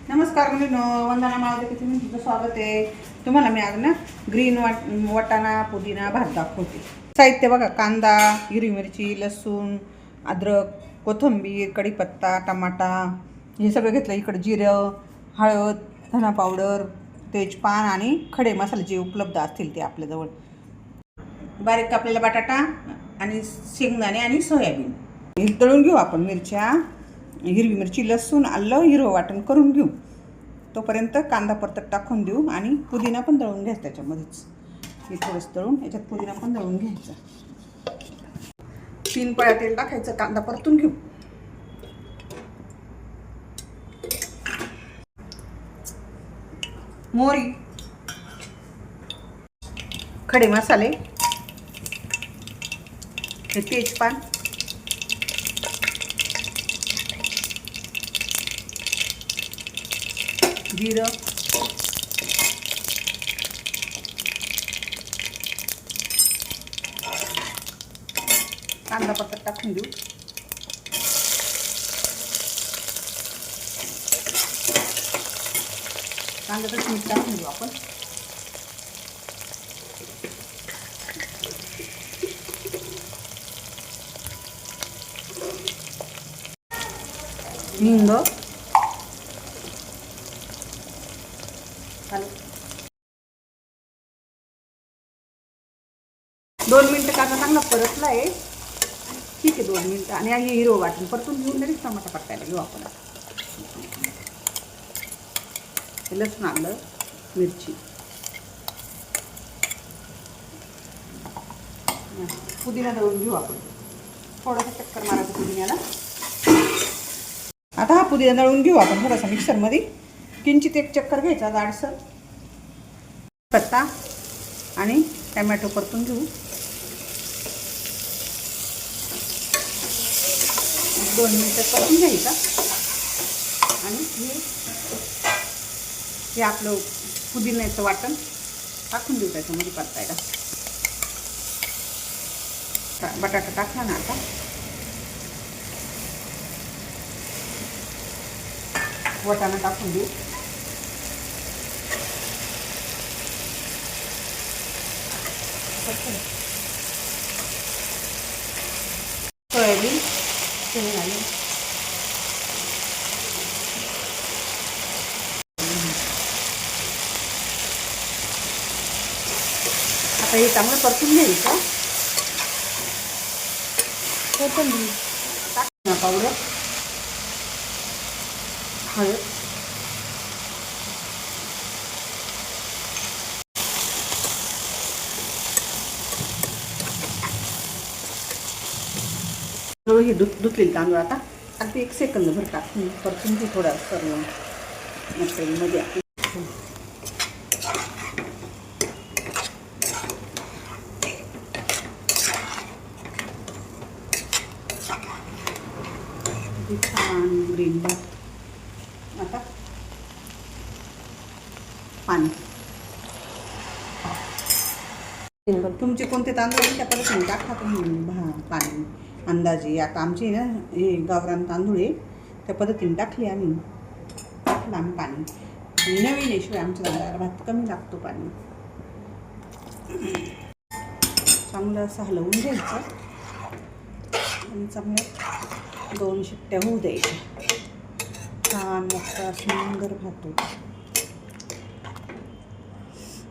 नमस्कार मुलींनो, वंदना माळवदे किचन मध्ये तुमचं स्वागत आहे. तुम्हाला मी आज ना ग्रीन वाटाणा पुदिना भात दाखवते. साहित्य बघा: कांदा, हिरवी मिरची, लसूण, अद्रक, कोथिंबीर, कढीपत्ता, टमाटा हे सगळं घेतलं. इकडे जिरं, हळद, धना पावडर, तेजपान आणि खडे मसाले जे उपलब्ध असतील ते आपल्याजवळ. बारीक कापलेला बटाटा आणि शेंगदाणे आणि सोयाबीन. हे तळून घेऊ आपण. मिरच्या, हिरवी मिरची, लसूण, आलं, हिरवं वाटण करून घेऊ. तोपर्यंत कांदा परतत टाकून देऊ आणि पुदिना पण तळून घ्यायचा. त्याच्यामध्येच हे थोडंसं तळून याच्यात पुदिना पण तळून घ्यायचा. 3 पळ्या तेल टाकायचं. कांदा परतून घेऊ. मोहरी, खडे मसाले, हे तेजपान, जिरं, कांदा परतत टाकून देऊ. कांद्यातच मीठ टाकून देऊ आपण. हिंग, 2 मिनिटं कांदा चांगला परतला आहे. ठीक आहे, 2 मिनिटं. आणि हे हिरवं वाटण परतून घेऊन लगेच टमाटा परतायला घेऊ आपण. लसूण, आलं, मिरची, पुदिना दळून घेऊ आपण. थोडासा चक्कर मारायचं पुदिन्याला. आता हा पुदिना दळून घेऊ आपण थोडासा मिक्सरमध्ये. किंचित एक चक्कर घ्यायचा जाडसर. पत्ता आणि टमॅटो परतून घेऊ. 2 मिनिटं परतून घ्यायचा. आणि हे आपलं पुदिन्याचं वाटण टाकून देऊ त्याच्यामध्ये परतायला. बटाटा टाकला ना आता. वाटाणा टाकून देऊ. सोयाबीन, शेंगदाणे, आता हे चांगलं परतून घ्यायचं. कोथिंबीर, धना पावडर, हळद, हे धुतलेले तांदूळ आता अगदी 1 सेकंद भर टाकून परतून घेऊ. थोडा सर्व मटेरियलमध्ये छान ग्रीन भात. आता पाणी. तुमचे कोणते तांदूळ आहेत त्या पद्धतीने टाका तुम्ही पाणी अंदाजे. आता आमची ना हे गावरान तांदूळ आहे, त्या पद्धतीने टाकले आम्ही. टाकलं आम्ही पाणी. नवीन आहे, आमच्या तांदळाला भात कमी लागतो पाणी. चांगलं असं हलवून घ्यायचं आणि चांगलं 2 शिट्ट्या होऊ द्यायच्या. छान मोठा सुंदर भात होतो.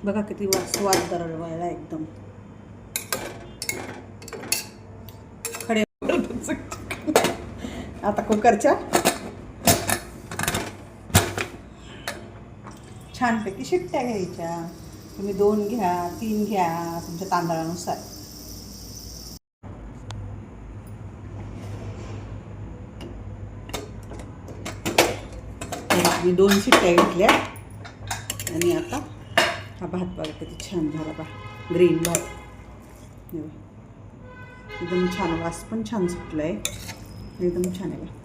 बघा किती स्वाद दरवळला एकदम. खडे आता कुकरच्या छानपैकी शिट्ट्या घ्यायच्या. तुम्ही 2 घ्या, 3 घ्या, तुमच्या तांदळानुसार. मी 2 शिट्ट्या घेतल्या आणि आता हा भात बघा किती छान झाला. ग्रीन भात एकदम छान. वास पण छान सुटला आहे. एकदम छान आहे.